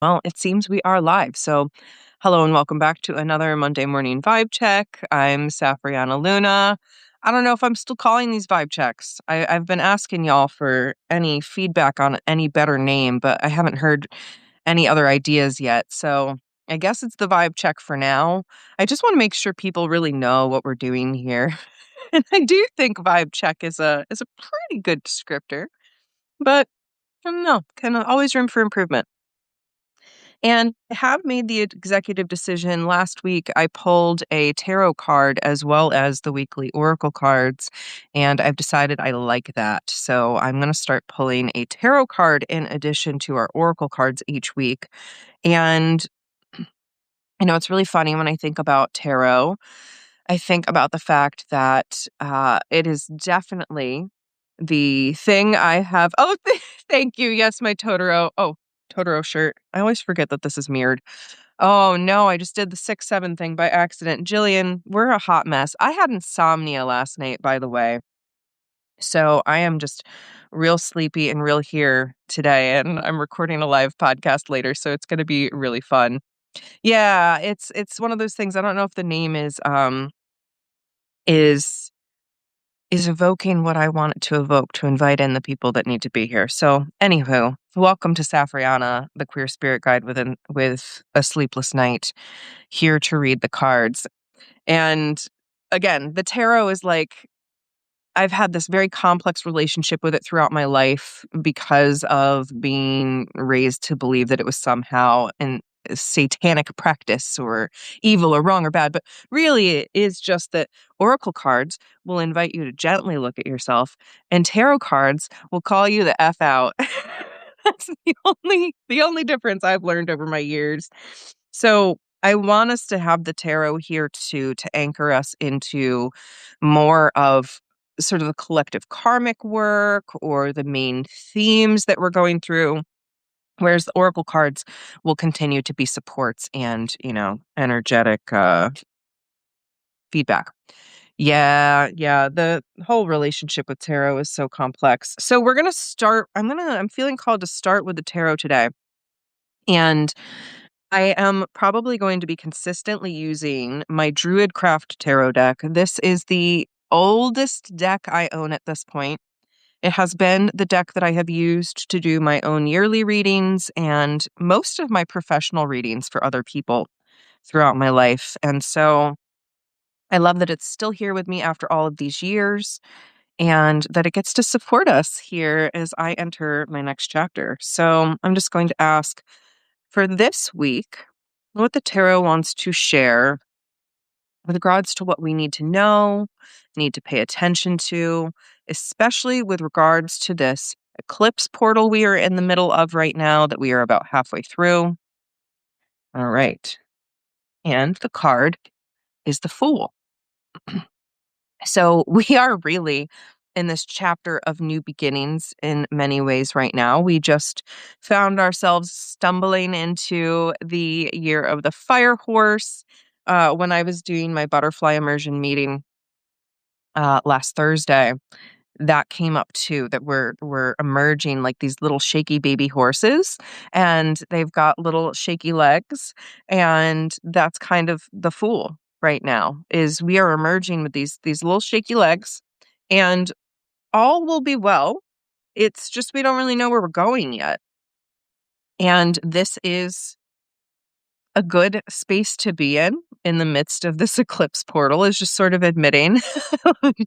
Well, it seems we are live. So, hello and welcome back to another Monday morning vibe check. I'm Safrianna Luna. I don't know if I'm still calling these vibe checks. I've been asking y'all for any feedback on any better name, but I haven't heard any other ideas yet. So, I guess it's the vibe check for now. I just want to make sure people really know what we're doing here. And I do think vibe check is a pretty good descriptor, but I don't know, kind of always room for improvement. And I have made the executive decision. Last week, I pulled a tarot card as well as the weekly oracle cards, and I've decided I like that. So I'm going to start pulling a tarot card in addition to our oracle cards each week. And it's really funny when I think about tarot. I think about the fact that it is definitely the thing I have. Oh, thank you. Yes, my Totoro. Oh, Totoro shirt. I always forget that this is mirrored. Oh no, I just did the 6-7 thing by accident. Jillian, we're a hot mess. I had insomnia last night, by the way. So I am just real sleepy and real here today. And I'm recording a live podcast later. So it's gonna be really fun. Yeah, it's one of those things. I don't know if the name is is evoking what I want it to evoke to invite in the people that need to be here. So, anywho, welcome to Safrianna, the queer spirit guide with a sleepless night, here to read the cards. And again, the tarot is like I've had this very complex relationship with it throughout my life because of being raised to believe that it was somehow an satanic practice or evil or wrong or bad. But really, it is just that oracle cards will invite you to gently look at yourself, and tarot cards will call you the F out. That's the only difference I've learned over my years. So I want us to have the tarot here to anchor us into more of sort of the collective karmic work or the main themes that we're going through, whereas the oracle cards will continue to be supports and, energetic feedback. Yeah, the whole relationship with tarot is so complex. So we're going to start I'm feeling called to start with the tarot today. And I am probably going to be consistently using my Druidcraft Tarot deck. This is the oldest deck I own at this point. It has been the deck that I have used to do my own yearly readings and most of my professional readings for other people throughout my life. And so I love that it's still here with me after all of these years and that it gets to support us here as I enter my next chapter. So I'm just going to ask for this week what the tarot wants to share with regards to what we need to know, need to pay attention to, especially with regards to this eclipse portal we are in the middle of right now that we are about halfway through. All right. And the card is the Fool. So we are really in this chapter of new beginnings in many ways right now. We just found ourselves stumbling into the year of the fire horse when I was doing my butterfly immersion meeting last Thursday. That came up too, that we're emerging like these little shaky baby horses, and they've got little shaky legs, and that's kind of the Fool right now. Is we are emerging with these little shaky legs, and all will be well. It's just we don't really know where we're going yet, and this is a good space to be in the midst of this eclipse portal, is just sort of admitting.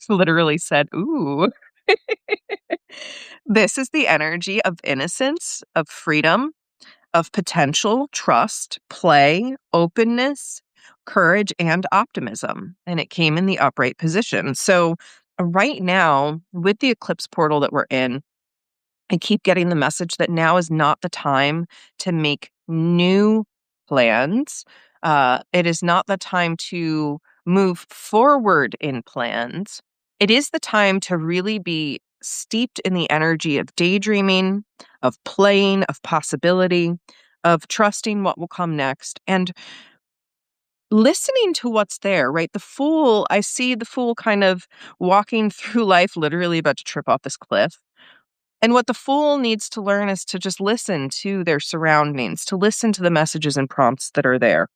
Literally said, "Ooh." This is the energy of innocence, of freedom, of potential, trust, play, openness, courage, and optimism. And it came in the upright position. So, right now, with the eclipse portal that we're in, I keep getting the message that now is not the time to make new plans. It is not the time to move forward in plans. It is the time to really be steeped in the energy of daydreaming, of playing, of possibility, of trusting what will come next, and listening to what's there, right? The Fool, I see the Fool kind of walking through life, literally about to trip off this cliff. And what the Fool needs to learn is to just listen to their surroundings, to listen to the messages and prompts that are there.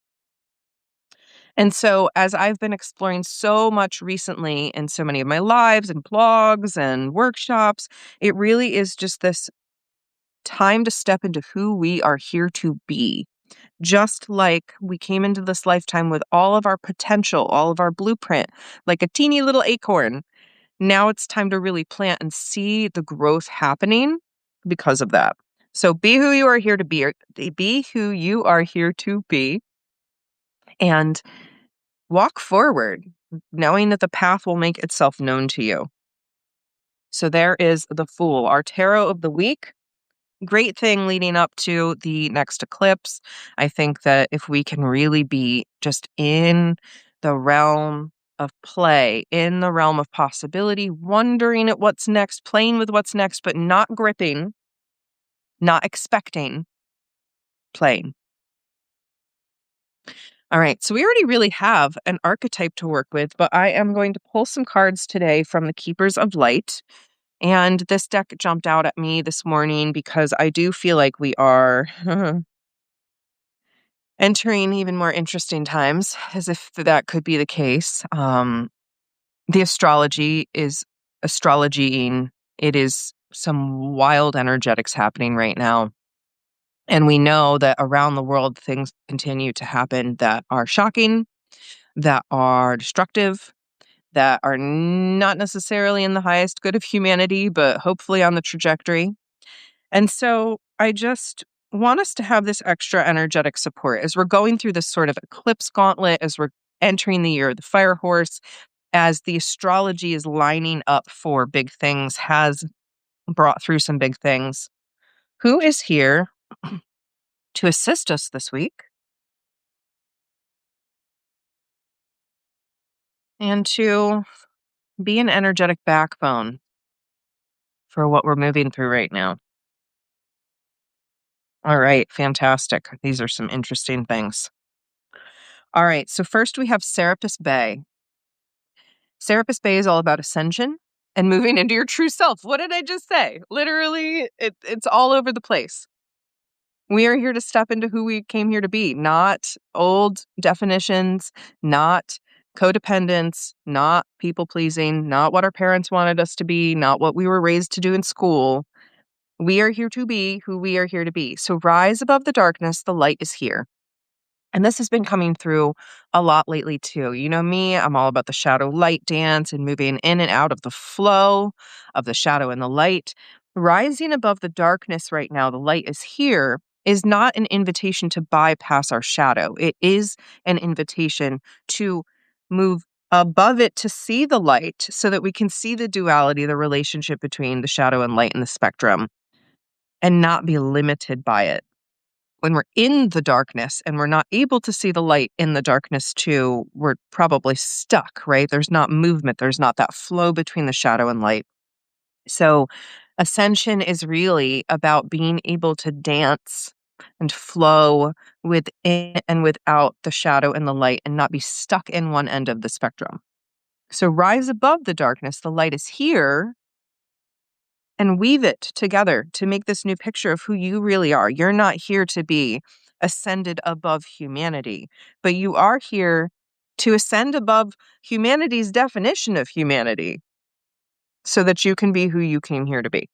And so, as I've been exploring so much recently in so many of my lives and blogs and workshops, it really is just this time to step into who we are here to be. Just like we came into this lifetime with all of our potential, all of our blueprint, like a teeny little acorn. Now it's time to really plant and see the growth happening because of that. So be who you are here to be, or be who you are here to be, and walk forward, knowing that the path will make itself known to you. So there is the Fool, our tarot of the week. Great thing leading up to the next eclipse. I think that if we can really be just in the realm of play, in the realm of possibility, wondering at what's next, playing with what's next, but not gripping, not expecting, playing. All right, so we already really have an archetype to work with, but I am going to pull some cards today from the Keepers of Light. And this deck jumped out at me this morning because I do feel like we are entering even more interesting times, as if that could be the case. The astrology is astrologying. It is some wild energetics happening right now. And we know that around the world, things continue to happen that are shocking, that are destructive, that are not necessarily in the highest good of humanity, but hopefully on the trajectory. And so I just want us to have this extra energetic support as we're going through this sort of eclipse gauntlet, as we're entering the year of the fire horse, as the astrology is lining up for big things, has brought through some big things. Who is here to assist us this week and to be an energetic backbone for what we're moving through right now? All right, fantastic. These are some interesting things. All right, so first we have Serapis Bey. Serapis Bey is all about ascension and moving into your true self. What did I just say? Literally, it's all over the place. We are here to step into who we came here to be, not old definitions, not codependence, not people pleasing, not what our parents wanted us to be, not what we were raised to do in school. We are here to be who we are here to be. So rise above the darkness. The light is here. And this has been coming through a lot lately too. You know me, I'm all about the shadow light dance and moving in and out of the flow of the shadow and the light. Rising above the darkness right now, the light is here, is not an invitation to bypass our shadow. It is an invitation to move above it to see the light so that we can see the duality, the relationship between the shadow and light in the spectrum, and not be limited by it. When we're in the darkness and we're not able to see the light in the darkness too, we're probably stuck, right? There's not movement. There's not that flow between the shadow and light. So ascension is really about being able to dance and flow within and without the shadow and the light and not be stuck in one end of the spectrum. So rise above the darkness. The light is here, and weave it together to make this new picture of who you really are. You're not here to be ascended above humanity, but you are here to ascend above humanity's definition of humanity so that you can be who you came here to be.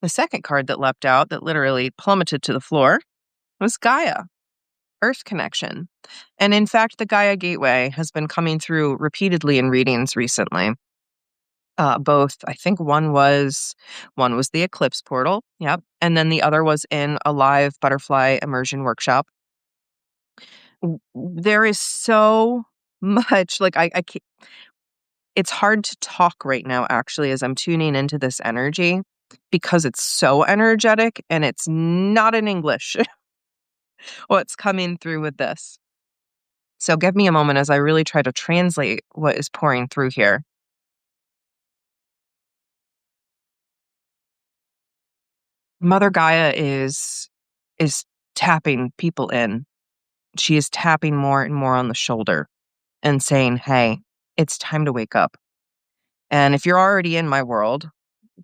The second card that leapt out, that literally plummeted to the floor, was Gaia, Earth connection. And in fact, the Gaia Gateway has been coming through repeatedly in readings recently. Both, I think one was the Eclipse portal, yep, and then the other was in a live butterfly immersion workshop. There is so much, like I can't, it's hard to talk right now actually as I'm tuning into this energy because it's so energetic and it's not in English what's coming through with this. So give me a moment as I really try to translate what is pouring through here. Mother Gaia is tapping people in. She is tapping more and more on the shoulder and saying, hey, it's time to wake up. And if you're already in my world,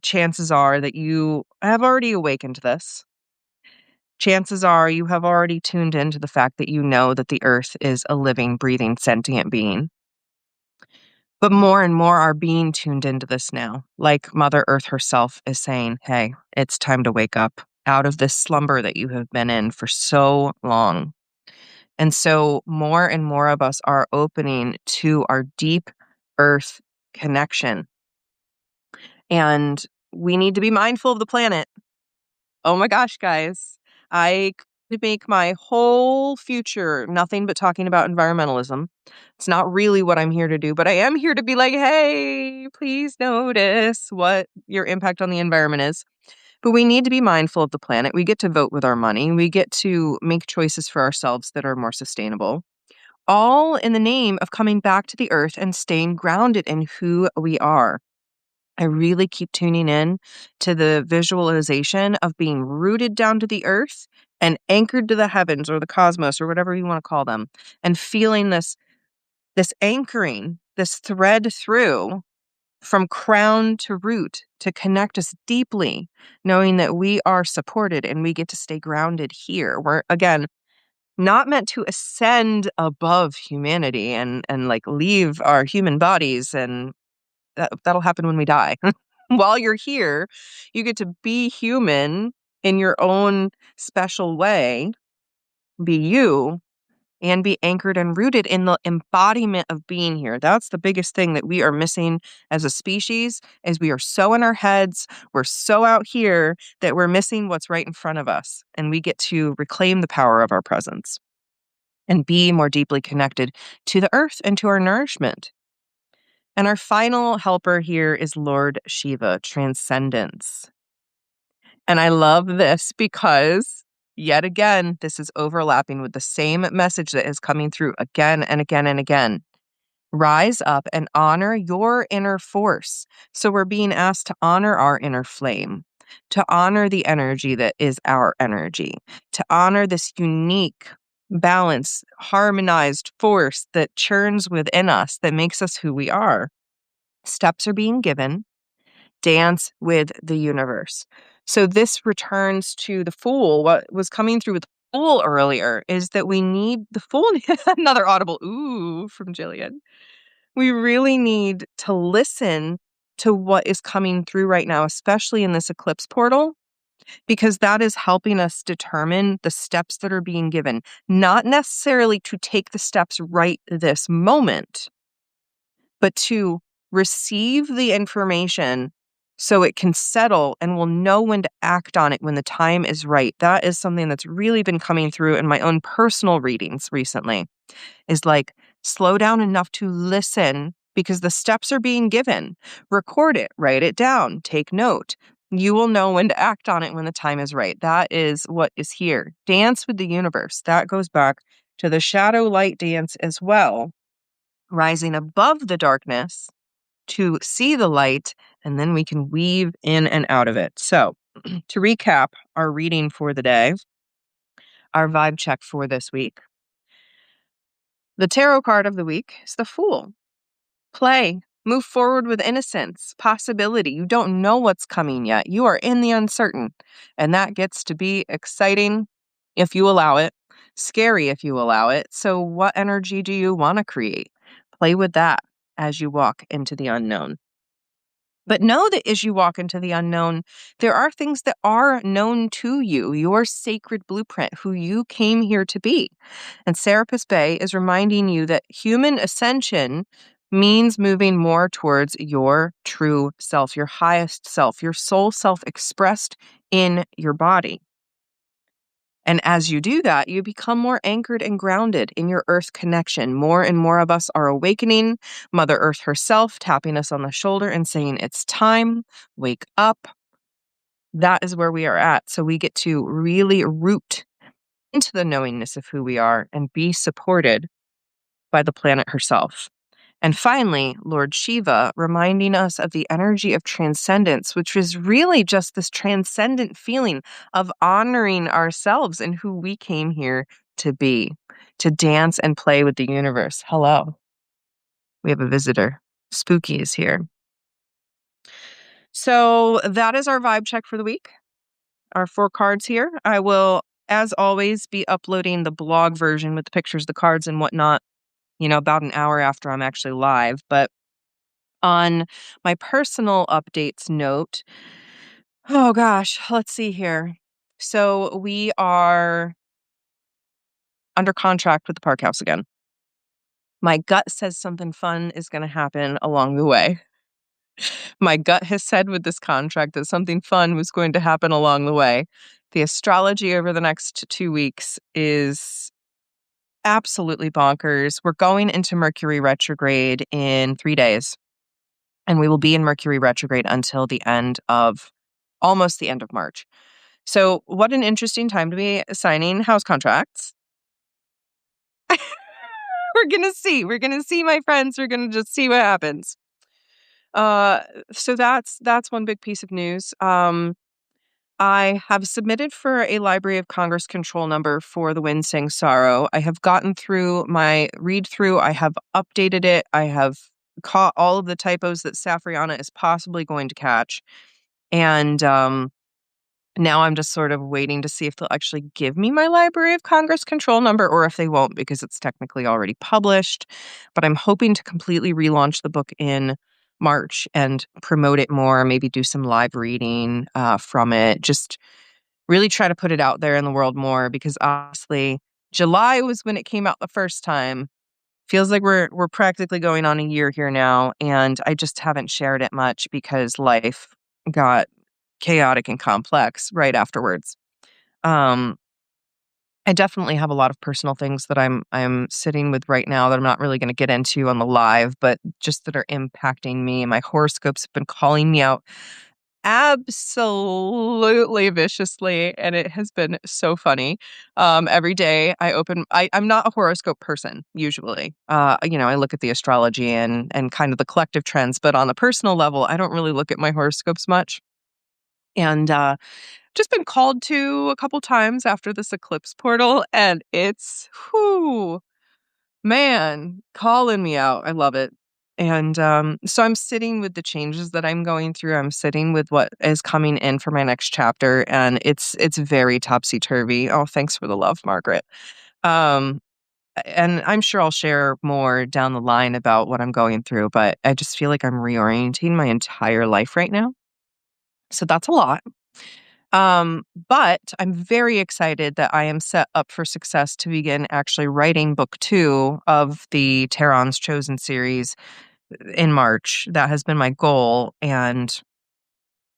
chances are that you have already awakened this. Chances are you have already tuned into the fact that you know that the earth is a living, breathing, sentient being. But more and more are being tuned into this now. Like Mother Earth herself is saying, hey, it's time to wake up out of this slumber that you have been in for so long. And so more and more of us are opening to our deep earth connection. And we need to be mindful of the planet. Oh my gosh, guys. I could make my whole future nothing but talking about environmentalism. It's not really what I'm here to do, but I am here to be like, hey, please notice what your impact on the environment is. But we need to be mindful of the planet. We get to vote with our money. We get to make choices for ourselves that are more sustainable, all in the name of coming back to the earth and staying grounded in who we are. I really keep tuning in to the visualization of being rooted down to the earth and anchored to the heavens or the cosmos or whatever you want to call them, and feeling this anchoring, this thread through from crown to root to connect us deeply, knowing that we are supported and we get to stay grounded here. We're, again, not meant to ascend above humanity and like leave our human bodies, and that'll happen when we die. While you're here, you get to be human in your own special way, be you, and be anchored and rooted in the embodiment of being here. That's the biggest thing that we are missing as a species, is we are so in our heads, we're so out here that we're missing what's right in front of us. And we get to reclaim the power of our presence and be more deeply connected to the earth and to our nourishment. And our final helper here is Lord Shiva, transcendence. And I love this because, yet again, this is overlapping with the same message that is coming through again and again and again. Rise up and honor your inner force. So we're being asked to honor our inner flame, to honor the energy that is our energy, to honor this unique, balanced, harmonized force that churns within us, that makes us who we are. Steps are being given. Dance with the universe. So this returns to the Fool. What was coming through with the Fool earlier is that we need the Fool. Another audible ooh from Jillian. We really need to listen to what is coming through right now, especially in this eclipse portal, because that is helping us determine the steps that are being given, not necessarily to take the steps right this moment, but to receive the information so it can settle and we'll know when to act on it when the time is right. That is something that's really been coming through in my own personal readings recently, is like, slow down enough to listen because the steps are being given. Record it, write it down, take note. You will know when to act on it when the time is right. That is what is here. Dance with the universe. That goes back to the shadow light dance as well, rising above the darkness to see the light, and then we can weave in and out of it. So, to recap our reading for the day, our vibe check for this week. The tarot card of the week is the Fool. Play. Move forward with innocence, possibility. You don't know what's coming yet. You are in the uncertain. And that gets to be exciting if you allow it, scary if you allow it. So, what energy do you want to create? Play with that as you walk into the unknown. But know that as you walk into the unknown, there are things that are known to you, your sacred blueprint, who you came here to be. And Serapis Bey is reminding you that human ascension means moving more towards your true self, your highest self, your soul self expressed in your body. And as you do that, you become more anchored and grounded in your earth connection. More and more of us are awakening. Mother Earth herself tapping us on the shoulder and saying, it's time, wake up. That is where we are at. So we get to really root into the knowingness of who we are and be supported by the planet herself. And finally, Lord Shiva reminding us of the energy of transcendence, which is really just this transcendent feeling of honoring ourselves and who we came here to be, to dance and play with the universe. Hello. We have a visitor. Spooky is here. So that is our vibe check for the week. Our 4 cards here. I will, as always, be uploading the blog version with the pictures, the cards, and whatnot, about an hour after I'm actually live. But on my personal updates note, oh gosh, let's see here. So we are under contract with the Park House again. My gut says something fun is going to happen along the way. My gut has said with this contract that something fun was going to happen along the way. The astrology over the next 2 weeks is absolutely bonkers. We're going into Mercury Retrograde in 3 days, and we will be in Mercury Retrograde until almost the end of March. So what an interesting time to be signing house contracts. We're going to see. We're going to see, my friends. We're going to just see what happens. So that's one big piece of news. I have submitted for a Library of Congress control number for the Wind Sing Sorrow. I have gotten through my read through. I have updated it. I have caught all of the typos that Safrianna is possibly going to catch. And now I'm just sort of waiting to see if they'll actually give me my Library of Congress control number or if they won't because it's technically already published. But I'm hoping to completely relaunch the book in March and promote it more, maybe do some live reading from it. Just really try to put it out there in the world more because honestly, July was when it came out the first time. Feels like we're practically going on a year here now, and I just haven't shared it much because life got chaotic and complex right afterwards. Um, I definitely have a lot of personal things that I'm sitting with right now that I'm not really going to get into on the live, but just that are impacting me. My horoscopes have been calling me out absolutely viciously, and it has been so funny. Every day I'm not a horoscope person usually. I look at the astrology and kind of the collective trends, but on the personal level, I don't really look at my horoscopes much. And just been called to a couple times after this eclipse portal, and it's man, calling me out. I love it. And so I'm sitting with the changes that I'm going through. I'm sitting with what is coming in for my next chapter, and it's very topsy turvy. Oh, thanks for the love, Margaret. Um, and I'm sure I'll share more down the line about what I'm going through, but I just feel like I'm reorienting my entire life right now. So that's a lot. But I'm very excited that I am set up for success to begin actually writing book 2 of the Ter'Ahn's Chosen series in March. That has been my goal, and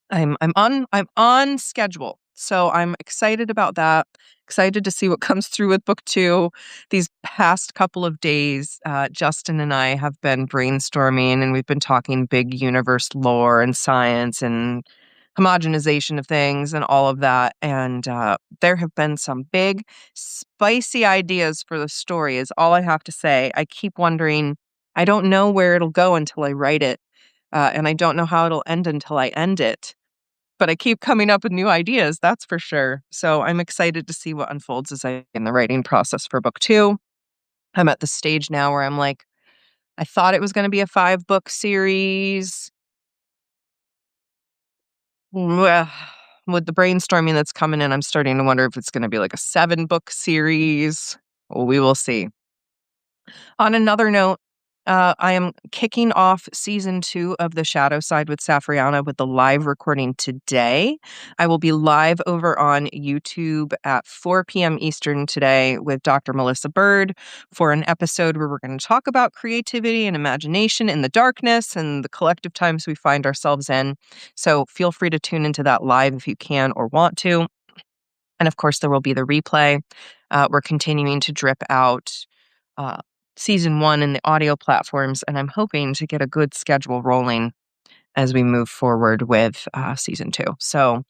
I'm on schedule. So I'm excited about that. Excited to see what comes through with book 2. These past couple of days, Justin and I have been brainstorming, and we've been talking big universe lore and science and homogenization of things and all of that. And there have been some big, spicy ideas for the story, is all I have to say. I keep wondering, I don't know where it'll go until I write it. And I don't know how it'll end until I end it. But I keep coming up with new ideas, that's for sure. So I'm excited to see what unfolds as I in the writing process for book 2. I'm at the stage now where I'm like, I thought it was going to be a 5-book series. Well, with the brainstorming that's coming in, I'm starting to wonder if it's going to be like a 7-book series. Well, we will see. On another note, I am kicking off season 2 of The Shadow Side with Safrianna with the live recording today. I will be live over on YouTube at 4 p.m. Eastern today with Dr. Melissa Bird for an episode where we're going to talk about creativity and imagination in the darkness and the collective times we find ourselves in. So feel free to tune into that live if you can or want to. And of course, there will be the replay. We're continuing to drip out uh, season 1 in the audio platforms, and I'm hoping to get a good schedule rolling as we move forward with season 2. So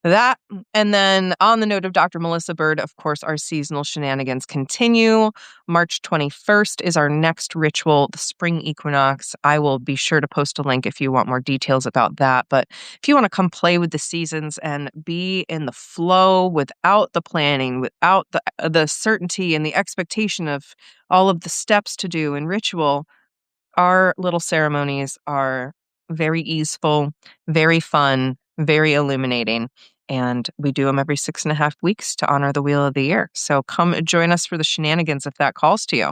that, and then on the note of Dr. Melissa Bird, of course, our seasonal shenanigans continue. March 21st is our next ritual, the spring equinox. I will be sure to post a link if you want more details about that. But if you want to come play with the seasons and be in the flow without the planning, without the certainty and the expectation of all of the steps to do in ritual, our little ceremonies are very easeful, very fun, very illuminating. And we do them every 6.5 weeks to honor the Wheel of the Year. So come join us for the shenanigans if that calls to you.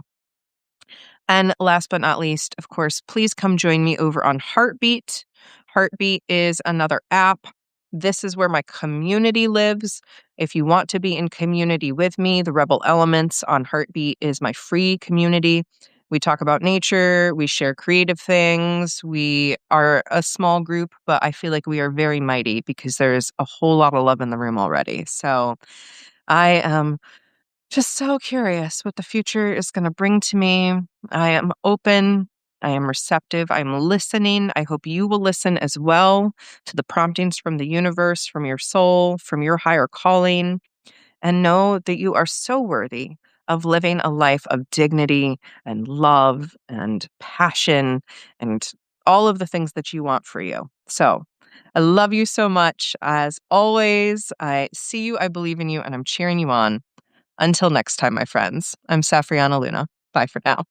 And last but not least, of course, please come join me over on Heartbeat. Heartbeat is another app. This is where my community lives. If you want to be in community with me, the Rebel Elements on Heartbeat is my free community. We talk about nature, we share creative things. We are a small group, but I feel like we are very mighty because there's a whole lot of love in the room already. So I am just so curious what the future is going to bring to me. I am open. I am receptive. I'm listening. I hope you will listen as well to the promptings from the universe, from your soul, from your higher calling, and know that you are so worthy of living a life of dignity and love and passion and all of the things that you want for you. So I love you so much. As always, I see you, I believe in you, and I'm cheering you on. Until next time, my friends, I'm Safrianna Luna. Bye for now.